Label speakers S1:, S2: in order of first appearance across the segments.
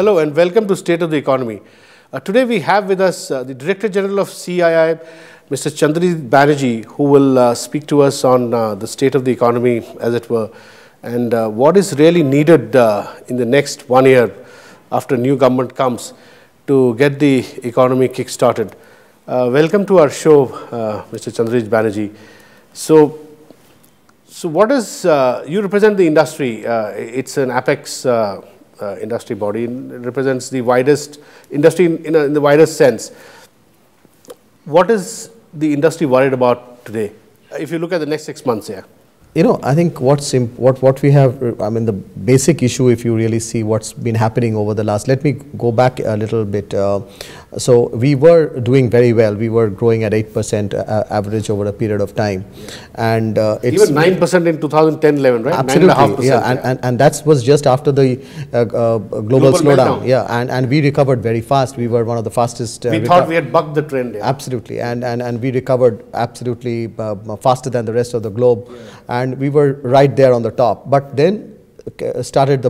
S1: Hello and welcome to State of the Economy. Today we have with us the Director General of CII, Mr. Chandrajit Banerjee, who will speak to us on the state of the economy, as it were, and what is really needed in the next 1 year after new government comes to get the economy kick-started. Welcome to our show, Mr. Chandrajit Banerjee. So what is, you represent the industry, it's an apex industry body, it represents the widest industry in the widest sense. What is the industry worried about today, if you look at the next 6 months here?
S2: You know, I think what we have, I mean, the basic issue, if you really see what's been happening over the last, let me go back a little bit. So we were doing very well. We were growing at 8% average over a period of time. And it's
S1: even 9% in 2010-11, right?
S2: Absolutely,
S1: 9.5%.
S2: Yeah, and that was just after the global slowdown. Yeah, and we recovered very fast. We were one of the fastest.
S1: We thought we had bucked the trend. Yeah.
S2: Absolutely, and we recovered absolutely faster than the rest of the globe. Yeah. And we were right there on the top. But then started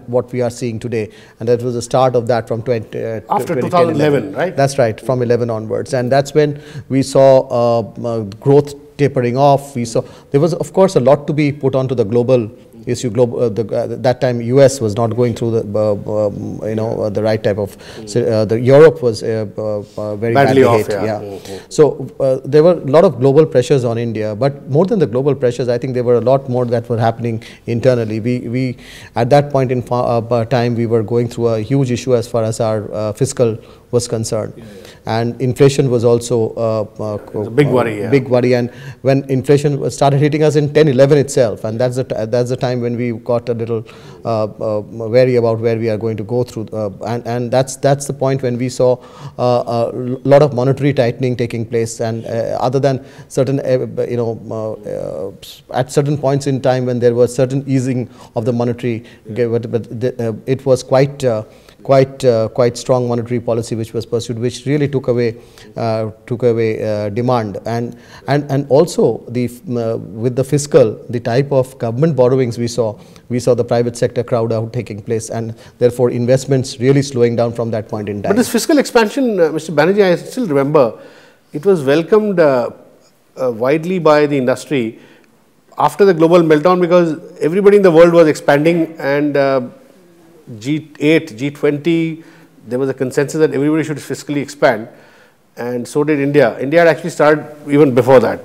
S2: what we are seeing today, and that was the start of that from
S1: after 2011, right?
S2: That's right, from 11 onwards, and that's when we saw growth tapering off. We saw there was, of course, a lot to be put onto the global issue. That time US was not going through the the right type of the Europe was very badly
S1: off,
S2: hit. Yeah. So there were a lot of global pressures on India, but more than the global pressures, I think there were a lot more that were happening internally. We at that point in time, we were going through a huge issue as far as our fiscal was concerned. And inflation was also
S1: a big worry.
S2: Big worry, and when inflation started hitting us in 10-11 itself, and that's the time when we got a little wary about where we are going to go through, and that's the point when we saw a lot of monetary tightening taking place, and other than certain at certain points in time when there was certain easing of the monetary, it was quite strong monetary policy which was pursued, which really took away demand, and also with the fiscal, the type of government borrowings we saw the private sector crowd out taking place, and therefore investments really slowing down from that point in time.
S1: But this fiscal expansion, Mr. Banerjee, I still remember it was welcomed widely by the industry after the global meltdown, because everybody in the world was expanding, and G8, G20, there was a consensus that everybody should fiscally expand, and so did India. India had actually started even before that,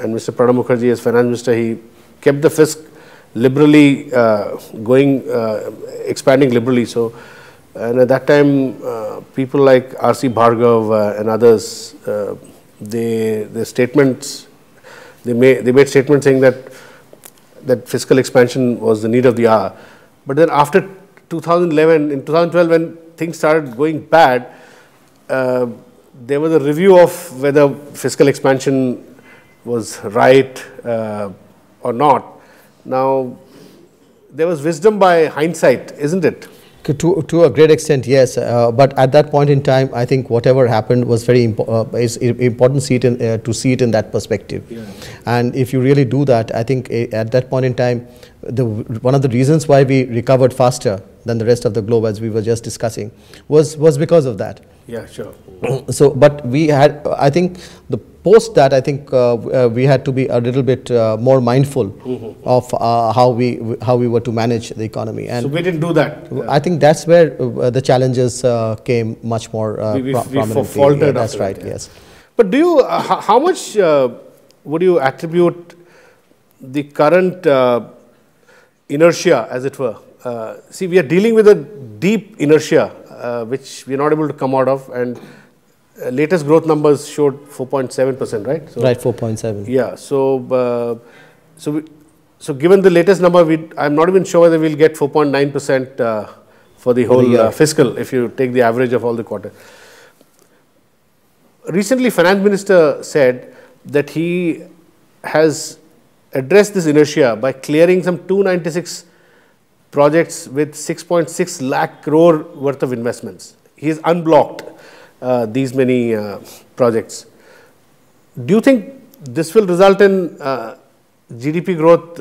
S1: and Mr. Pranab Mukherjee, as finance minister, he kept the fisc liberally expanding liberally. So, and at that time, people like R.C. Bhargav and others, they made statements saying that fiscal expansion was the need of the hour. But then after 2011, in 2012, when things started going bad, there was a review of whether fiscal expansion was right or not. Now, there was wisdom by hindsight, isn't it?
S2: To a great extent, yes. But at that point in time, I think whatever happened was very important to see it in that perspective. Yeah. And if you really do that, I think at that point in time, one of the reasons why we recovered faster than the rest of the globe, as we were just discussing, was because of that.
S1: Yeah, sure.
S2: So, but we had, I think, the post that, I think we had to be a little bit more mindful of how we were to manage the economy. And
S1: so we didn't do that.
S2: I think that's where the challenges came much more prominently.
S1: We faltered.
S2: Yeah, that's right. Yes.
S1: But do you? How much would you attribute the current inertia, as it were? See, we are dealing with a deep inertia, which we are not able to come out of, and latest growth numbers showed 4.7%, right? So,
S2: right, 4.7.
S1: Yeah. So, so given the latest number, I'm not even sure whether we'll get 4.9% for the whole fiscal, if you take the average of all the quarters. Recently, Finance Minister said that he has addressed this inertia by clearing some 296 projects with 6.6 lakh crore worth of investments. He has unblocked these many projects. Do you think this will result in GDP growth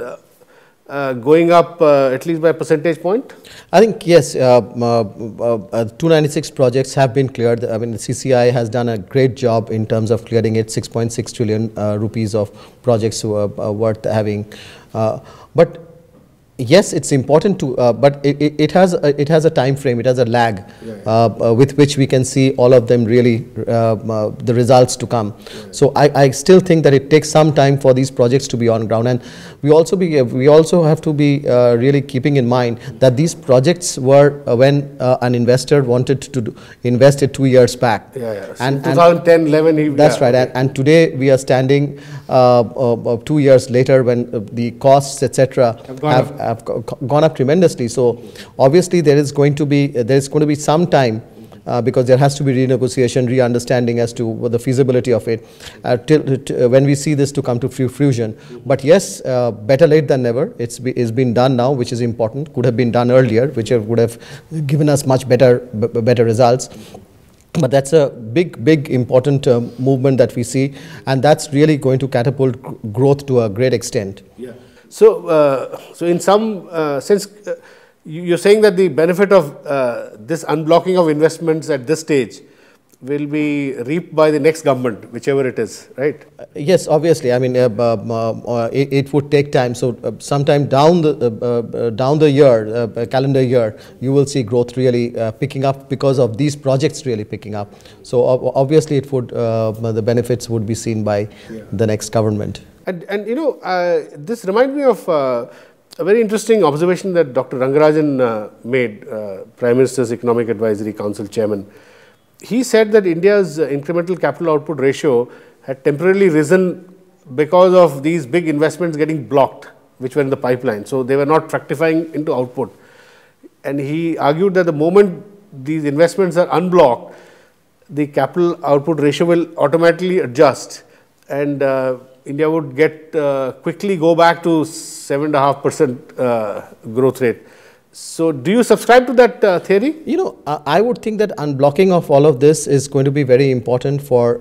S1: going up at least by a percentage point?
S2: I think yes, 296 projects have been cleared. I mean, the CCI has done a great job in terms of clearing it. 6.6 trillion rupees of projects worth having. But yes, it's important to, but it has a time frame. It has a lag with which we can see all of them really the results to come. So I still think that it takes some time for these projects to be on ground, and we also have to be really keeping in mind that these projects were when an investor wanted to invest it 2 years back.
S1: And 2010, 11.
S2: That's right. And today we are standing 2 years later when the costs, etc., have gone up tremendously. So obviously there is going to be some time because there has to be renegotiation, re-understanding as to what the feasibility of it when we see this to come to fruition. But yes, better late than never. It's been done now, which is important. Could have been done earlier, which would have given us much better results. But that's a big important movement that we see, and that's really going to catapult growth to a great extent.
S1: Yeah. So, so in some sense, you're saying that the benefit of this unblocking of investments at this stage will be reaped by the next government, whichever it is, right?
S2: Yes, obviously. I mean, it would take time. So, sometime down the year, calendar year, you will see growth really picking up because of these projects really picking up. So, obviously, it would the benefits would be seen by the next government.
S1: And you know, this reminds me of a very interesting observation that Dr. Rangarajan made, Prime Minister's Economic Advisory Council Chairman. He said that India's incremental capital output ratio had temporarily risen because of these big investments getting blocked, which were in the pipeline. So they were not fructifying into output. And he argued that the moment these investments are unblocked, the capital output ratio will automatically adjust, and India would quickly go back to 7.5% growth rate. So, do you subscribe to that theory?
S2: You know, I would think that unblocking of all of this is going to be very important for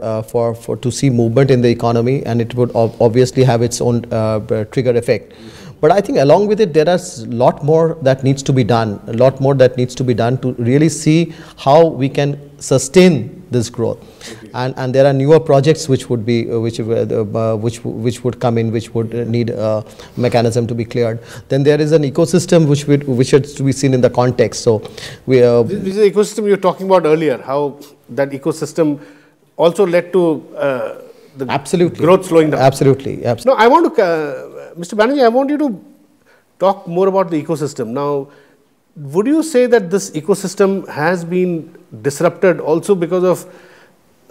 S2: to see movement in the economy, and it would obviously have its own trigger effect. But I think along with it, there is a lot more that needs to be done. A lot more that needs to be done to really see how we can sustain this growth. Okay. And there are newer projects which would be which would come in, which would need a mechanism to be cleared. Then there is an ecosystem which is to be seen in the context. So we
S1: this is the ecosystem you were talking about earlier. How that ecosystem also led to the growth slowing down.
S2: Absolutely.
S1: No, I want to, Mr. Banerjee, I want you to talk more about the ecosystem. Now, would you say that this ecosystem has been disrupted also because of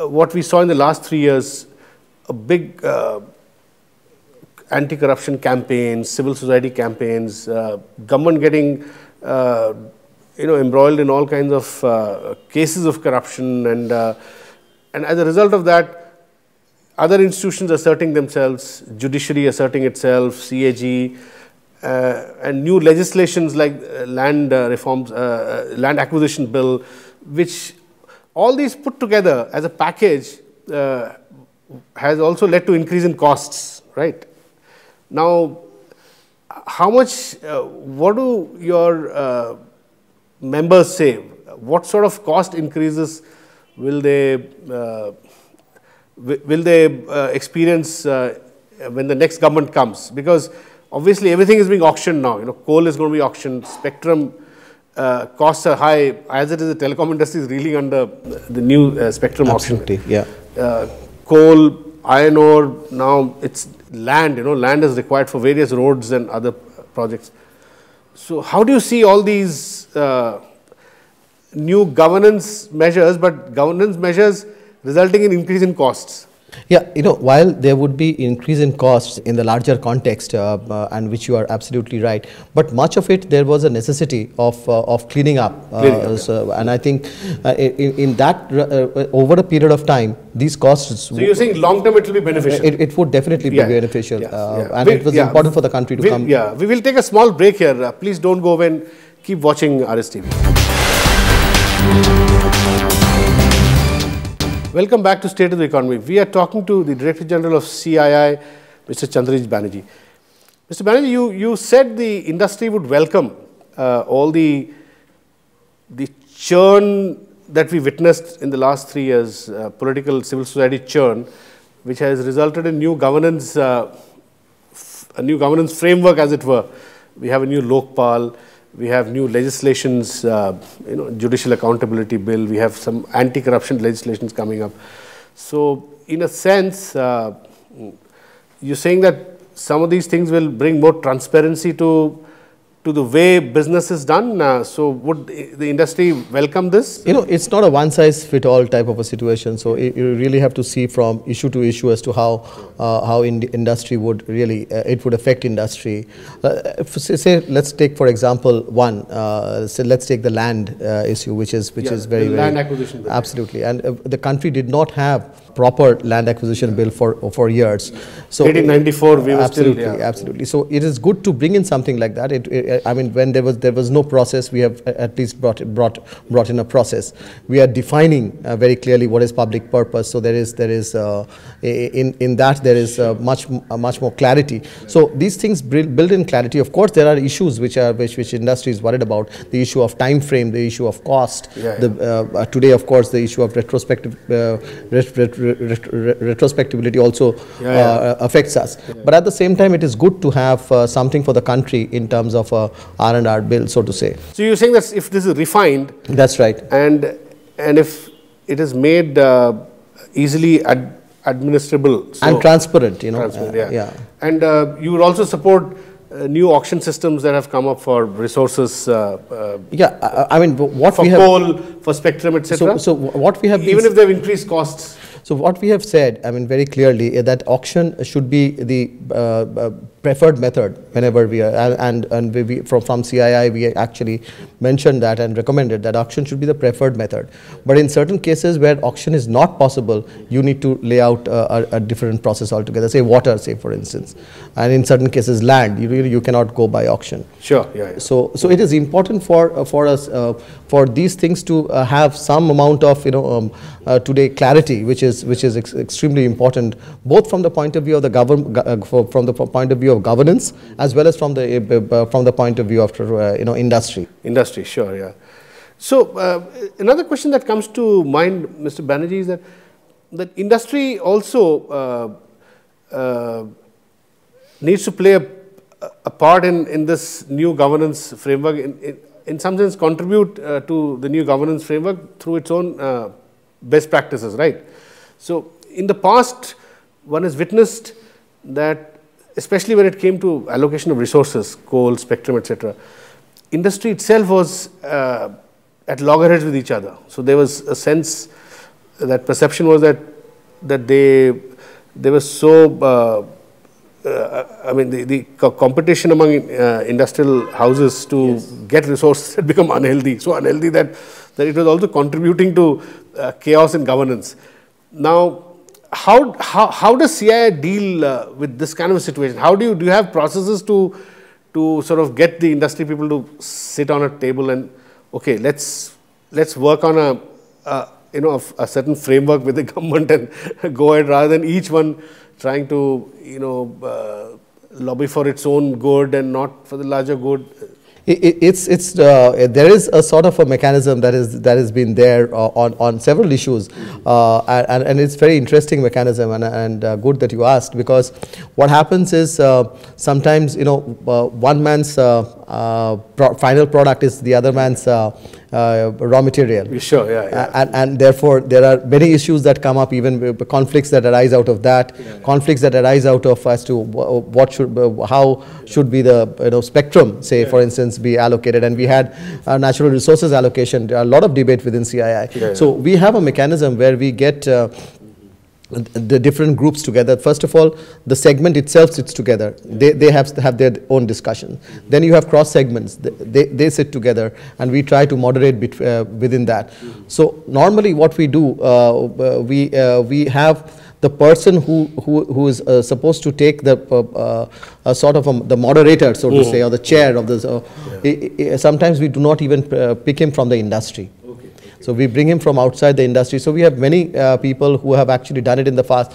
S1: what we saw in the last 3 years, a big anti-corruption campaigns, civil society campaigns, government getting embroiled in all kinds of cases of corruption, and as a result of that, other institutions asserting themselves, judiciary asserting itself, CAG, and new legislations like land reforms, land acquisition bill, which all these put together as a package has also led to increase in costs, right? Now, how much, what do your members say? What sort of cost increases will they experience when the next government comes? Because obviously everything is being auctioned now. You know, coal is going to be auctioned, spectrum costs are high, as it is the telecom industry is reeling under the new spectrum
S2: Absolutely,
S1: auction. Yeah. Coal, iron ore, now it's land, land is required for various roads and other projects. So how do you see all these new governance measures, but governance measures resulting in increase in costs?
S2: Yeah, while there would be increase in costs in the larger context, and which you are absolutely right, but much of it there was a necessity of cleaning up. So, and I think in that over a period of time, these costs.
S1: So you're saying long term it will be beneficial.
S2: It would definitely be beneficial, and it was important for the country to come.
S1: Yeah, we will take a small break here. Please don't go away. Keep watching RSTV. Welcome back to State of the Economy. We are talking to the Director General of CII, Mr. Chandrajit Banerjee. Mr. Banerjee, you said the industry would welcome all the churn that we witnessed in the last 3 years, political civil society churn, which has resulted in new governance, a new governance framework, as it were. We have a new Lokpal, we have new legislations, judicial accountability bill, we have some anti-corruption legislations coming up. So, in a sense, you're saying that some of these things will bring more transparency to the way business is done. So would the industry welcome this?
S2: It's not a one-size-fit-all type of a situation. So you really have to see from issue to issue as to how industry would really it would affect industry. Say let's take for example let's take the land issue, which is very
S1: land acquisition bill.
S2: Absolutely, and the country did not have proper land acquisition bill for years. So
S1: 1894, we were
S2: absolutely. So it is good to bring in something like that. I mean, when there was no process, we have at least brought in a process. We are defining very clearly what is public purpose. So there is in that there is much more clarity. So these things build in clarity. Of course, there are issues which industry is worried about. The issue of time frame, the issue of cost. Today, of course, the issue of retrospectivity also affects us. But at the same time, it is good to have something for the country in terms of R&R bill, so to say.
S1: So you're saying that if this is refined,
S2: that's right,
S1: and if it is made easily administrable
S2: and transparent,
S1: and you would also support new auction systems that have come up for resources.
S2: I mean, what
S1: for
S2: we have
S1: coal, for spectrum, etc.
S2: So what we have
S1: even if they've increased costs.
S2: So what we have said, I mean, very clearly is that auction should be the preferred method whenever we are, and we, from CII we actually mentioned that and recommended that auction should be the preferred method. But in certain cases where auction is not possible, you need to lay out a different process altogether. Say water, say for instance, and in certain cases land. You cannot go by auction.
S1: Sure.
S2: So it is important for us for these things to have some amount of today clarity, which is extremely important, both from the point of view of the from the point of view of governance as well as from the point of view of industry.
S1: Industry, sure, So another question that comes to mind, Mr. Banerjee, is that industry also needs to play a part in this new governance framework. In some sense, contribute to the new governance framework through its own best practices, right? So in the past, one has witnessed that, especially when it came to allocation of resources, coal, spectrum, etc., industry itself was at loggerheads with each other. So there was a sense, that perception was that they were so, I mean, the competition among industrial houses to get resources had become unhealthy. So unhealthy that it was also contributing to chaos in governance. Now, how does CII deal with this kind of a situation? How do you have processes to sort of get the industry people to sit on a table and, okay, let's work on a certain framework with the government and go ahead, rather than each one trying to lobby for its own good and not for the larger good?
S2: There is a sort of a mechanism that has been there on several issues, and it's very interesting mechanism, and good that you asked, because what happens is sometimes one man's final product is the other man's raw material.
S1: Sure,
S2: and therefore there are many issues that come up, even conflicts that arise out of that, conflicts that arise out of as to how should be the spectrum, say for instance, be allocated. And we had natural resources allocation, a lot of debate within CII. So we have a mechanism where we get the different groups together. First of all, the segment itself sits together. They have their own discussion. Then you have cross segments. They sit together, and we try to moderate within that. So normally, what we do, we have the person who is supposed to take the sort of the moderator, so to say, or the chair of this. Sometimes we do not even pick him from the industry. So we bring him from outside the industry. So we have many people who have actually done it in the past,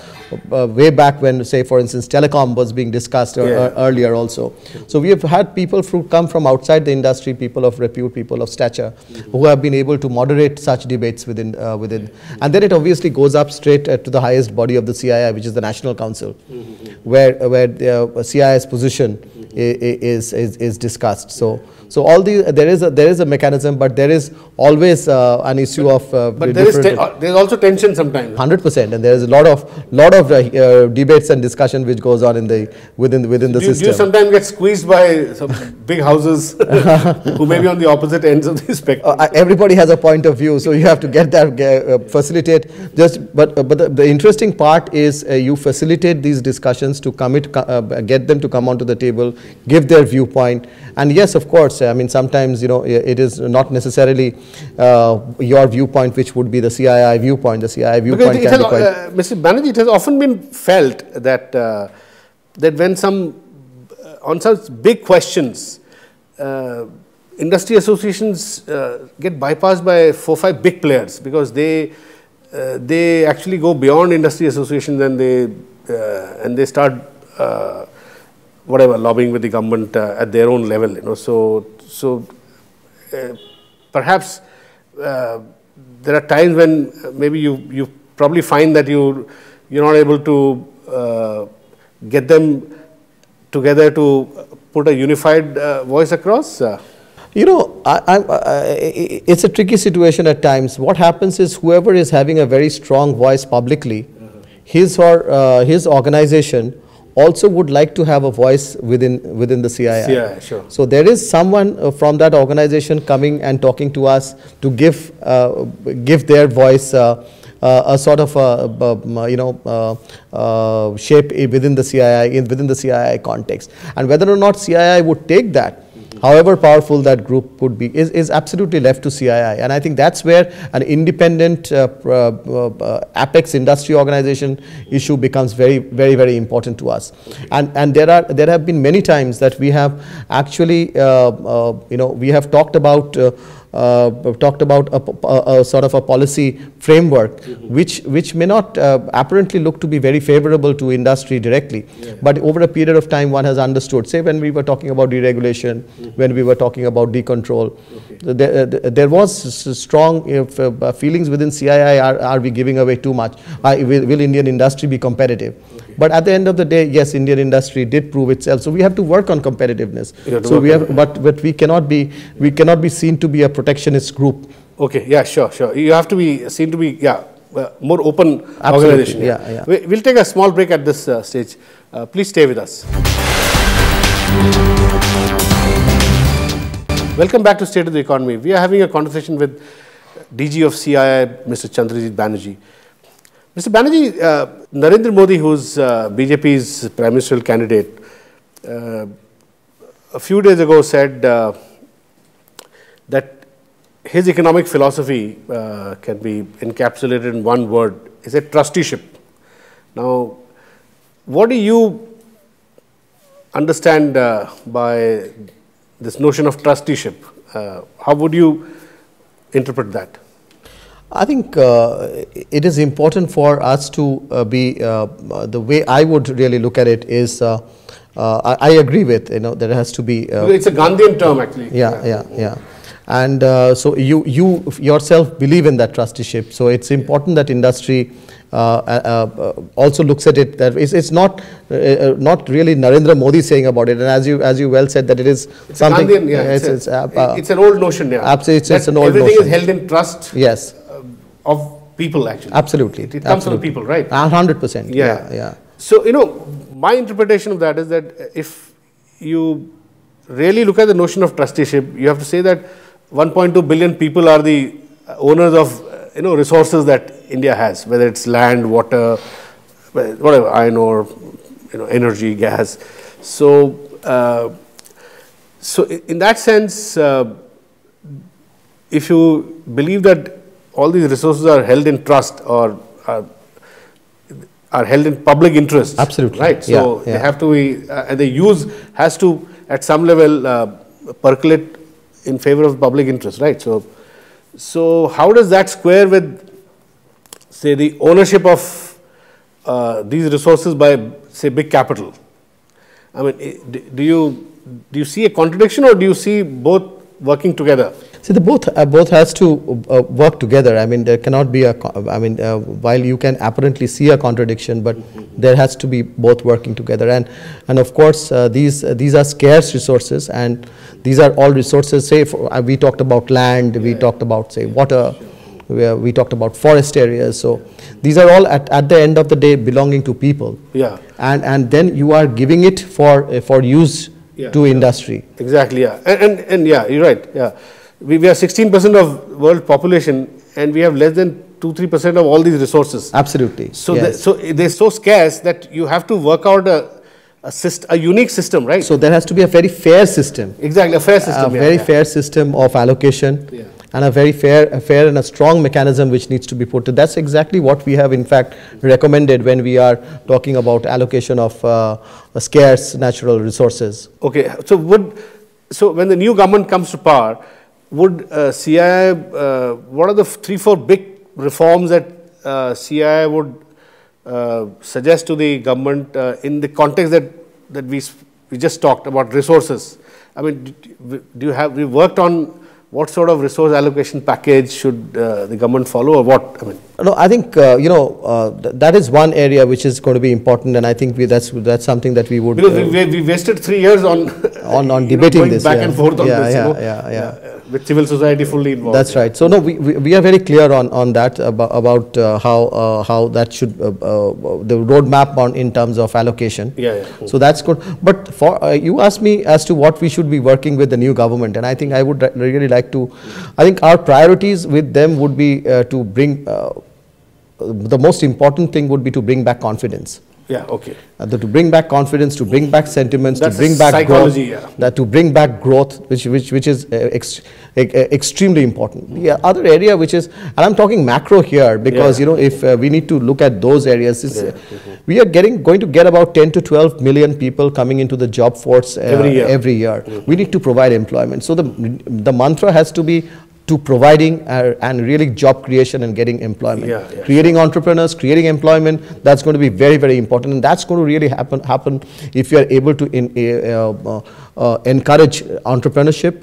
S2: way back when, say, for instance, telecom was being discussed earlier also. So we have had people who come from outside the industry, people of repute, people of stature, who have been able to moderate such debates within. And then it obviously goes up straight to the highest body of the CII, which is the National Council, where the CII's position is discussed. So all there is a mechanism, but there is always an issue of.
S1: But there is also tension sometimes.
S2: 100%, and there is a lot of debates and discussion which goes on within the system.
S1: Do you sometimes get squeezed by some big houses who may be on the opposite ends of the spectrum?
S2: Everybody has a point of view, so you have to get that facilitate. But the interesting part is you facilitate these discussions to get them to come onto the table, give their viewpoint, and yes, of course. I mean, sometimes, it is not necessarily your viewpoint which would be the CII viewpoint. The CII viewpoint can be quite...
S1: Mr. Banerjee, it has often been felt that that when on such big questions, industry associations get bypassed by 4 or 5 big players, because they actually go beyond industry associations and they start lobbying with the government at their own level, So perhaps there are times when maybe you probably find that you're not able to get them together to put a unified voice across.
S2: It's a tricky situation at times. What happens is whoever is having a very strong voice publicly, his organization also would like to have a voice within the CII.
S1: Yeah, sure.
S2: So there is someone from that organization coming and talking to us to give their voice a sort of shape within the CII context. And whether or not CII would take that, however powerful that group could be, is absolutely left to CII. And I think that's where an independent apex industry organization issue becomes very, very, very important to us. And there have been many times that we have actually, we have talked about a sort of a policy framework which may not apparently look to be very favorable to industry directly, but over a period of time one has understood, say when we were talking about deregulation, when we were talking about decontrol, there was strong feelings within CII, are we giving away too much? Will Indian industry be competitive? But at the end of the day, yes, Indian industry did prove itself. So we have to work on competitiveness. So we have, but we cannot be seen to be a protectionist group.
S1: Okay, yeah, sure. You have to be seen to be, more open organization.
S2: Yeah.
S1: We'll take a small break at this stage. Please stay with us. Welcome back to State of the Economy. We are having a conversation with DG of CII, Mr. Chandrajit Banerjee. Mr. Banerjee, Narendra Modi, who's BJP's prime ministerial candidate, a few days ago said that his economic philosophy can be encapsulated in one word. He said trusteeship. Now, what do you understand by this notion of trusteeship? How would you interpret that?
S2: I think it is important for us to be, the way I would really look at it is, I agree with, there has to be.
S1: It's a Gandhian term actually.
S2: Yeah. And so you yourself believe in that trusteeship. So it's important that industry also looks at it. That it's not really Narendra Modi saying about it. And as you well said, that it is something.
S1: Gandhian, it's an old notion. Yeah.
S2: Absolutely, it's an old notion.
S1: Everything is held in trust.
S2: Yes.
S1: Of people actually.
S2: Absolutely.
S1: It comes from people, right?
S2: 100%. Yeah.
S1: So, my interpretation of that is that if you really look at the notion of trusteeship, you have to say that 1.2 billion people are the owners of resources that India has, whether it's land, water, whatever, iron ore, energy, gas. So, in that sense, if you believe that all these resources are held in trust or are held in public interest.
S2: Absolutely.
S1: Right. So they have to be, and the use has to, at some level, percolate in favor of public interest. Right. So So how does that square with, say, the ownership of these resources by, say, big capital? I mean, do you see a contradiction, or do you see both working together?
S2: See, the both has to work together. I mean, there cannot be a. I mean, while you can apparently see a contradiction, but there has to be both working together. And of course, these are scarce resources, and these are all resources. Say, we talked about land, we talked about, say, water, we talked about forest areas. So these are all at the end of the day belonging to people. Yeah. And then you are giving it for use to industry.
S1: Exactly. Yeah. And yeah, you're right. Yeah. We are 16% of world population, and we have less than 2-3% of all these resources.
S2: Absolutely.
S1: So, yes. They're so scarce that you have to work out a unique system, right?
S2: So there has to be a very fair system.
S1: Exactly, a fair system.
S2: A fair system of allocation, and a very fair and a strong mechanism which needs to be put. That's exactly what we have in fact recommended when we are talking about allocation of scarce natural resources.
S1: Okay. So when the new government comes to power, would CII, what are the 3-4 big reforms that CII would suggest to the government in the context that we just talked about resources? I mean, we worked on what sort of resource allocation package should the government follow, or what? I mean,
S2: no, I think that is one area which is going to be important, and I think that's something that we would,
S1: because we wasted 3 years on
S2: debating this,
S1: back and forth on this. With civil society fully involved.
S2: That's right. So no, we are very clear on that about how that should the roadmap in terms of allocation. So that's good. But for you asked me as to what we should be working with the new government, and I think I would really like to. I think our priorities with them would be to bring. The most important thing would be to bring back confidence.
S1: Yeah, okay.
S2: To bring back confidence, to bring back sentiments,
S1: that's
S2: to bring back
S1: psychology,
S2: growth, to bring back growth, which is extremely important. The other area which is, and I'm talking macro here because if we need to look at those areas, we are going to get about 10 to 12 million people coming into the job force every year. We need to provide employment. So the mantra has to be to providing and really job creation and getting employment. Creating entrepreneurs, creating employment, that's going to be very, very important, and that's going to really happen if you are able to encourage entrepreneurship,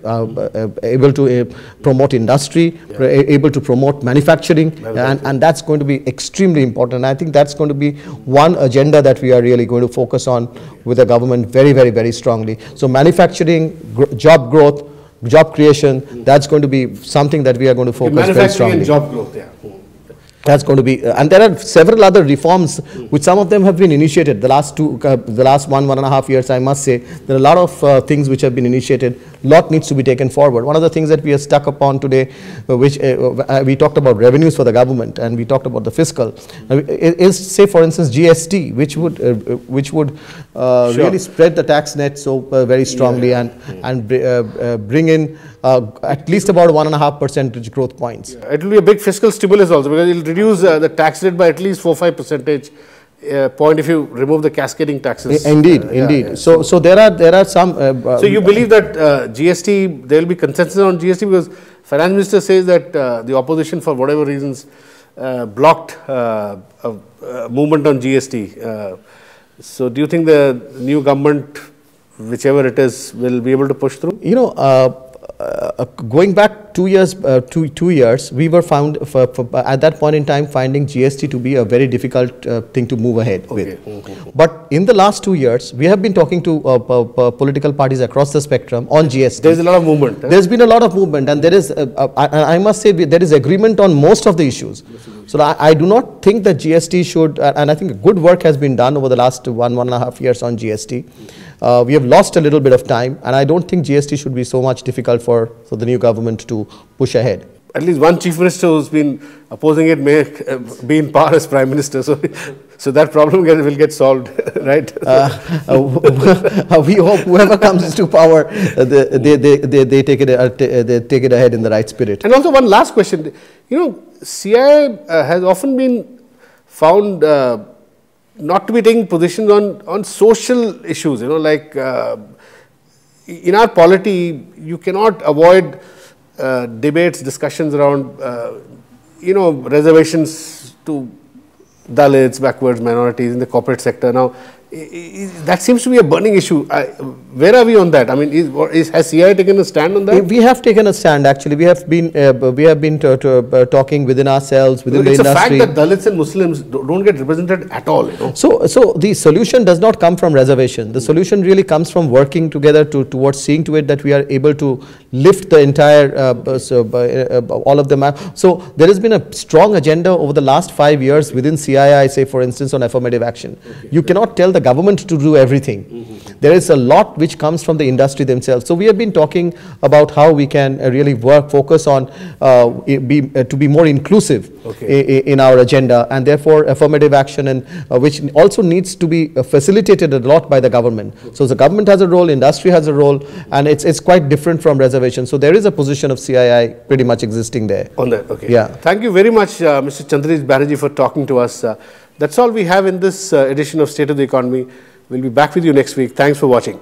S2: able to promote industry, able to promote manufacturing, and that's going to be extremely important. I think that's going to be one agenda that we are really going to focus on with the government very, very, very strongly. So manufacturing, job growth, job creation, that's going to be something that we are going to focus very strongly.
S1: And job growth,
S2: That's going to be, and there are several other reforms, which some of them have been initiated. The last 1.5 years, I must say, there are a lot of things which have been initiated. A lot needs to be taken forward. One of the things that we are stuck upon today, which we talked about revenues for the government, and we talked about the fiscal, is, say, for instance, GST, which would really spread the tax net so very strongly and bring in at least about 1.5 percentage growth points.
S1: It will be a big fiscal stimulus also, because it will reduce the tax rate by at least 4-5 percentage point if you remove the cascading taxes.
S2: Indeed. So there are some.
S1: So you believe that GST, there will be consensus on GST, because Finance Minister says that the opposition, for whatever reasons, blocked a movement on GST. So do you think the new government, whichever it is, will be able to push through?
S2: Going back 2 years, we were found at that point in time finding GST to be a very difficult thing to move ahead with. But in the last 2 years, we have been talking to political parties across the spectrum on GST.
S1: There's a lot of movement.
S2: There's been a lot of movement, and there is, I must say, there is agreement on most of the issues. So I do not think that GST should, and I think good work has been done over the last 1.5 years on GST. We have lost a little bit of time, and I don't think GST should be so much difficult for the new government to push ahead.
S1: At least one chief minister who's been opposing it may be in power as prime minister, so that problem will get solved, right?
S2: We hope whoever comes into power, they take it ahead in the right spirit.
S1: And also one last question, CII has often been found not to be taking positions on social issues, like in our polity, you cannot avoid debates, discussions around, reservations to Dalits, backwards minorities in the corporate sector. Now, that seems to be a burning issue. Where are we on that? I mean, has CII taken a stand on that?
S2: We have taken a stand. Actually, we have been talking within ourselves, within the industry.
S1: It's a fact that Dalits and Muslims don't get represented at all.
S2: So the solution does not come from reservation. The solution really comes from working together towards seeing to it that we are able to lift the entire all of them up. So there has been a strong agenda over the last 5 years within CII, say for instance on affirmative action. Okay. You cannot tell the government to do everything. There is a lot which comes from the industry themselves. So we have been talking about how we can really focus on to be more inclusive in our agenda, and therefore affirmative action, and which also needs to be facilitated a lot by the government. So the government has a role, industry has a role, and it's quite different from reservation. So there is a position of CII pretty much existing there.
S1: On that, okay.
S2: Yeah.
S1: Thank you very much, Mr. Chandrajit Banerjee, for talking to us. That's all we have in this edition of State of the Economy. We'll be back with you next week. Thanks for watching.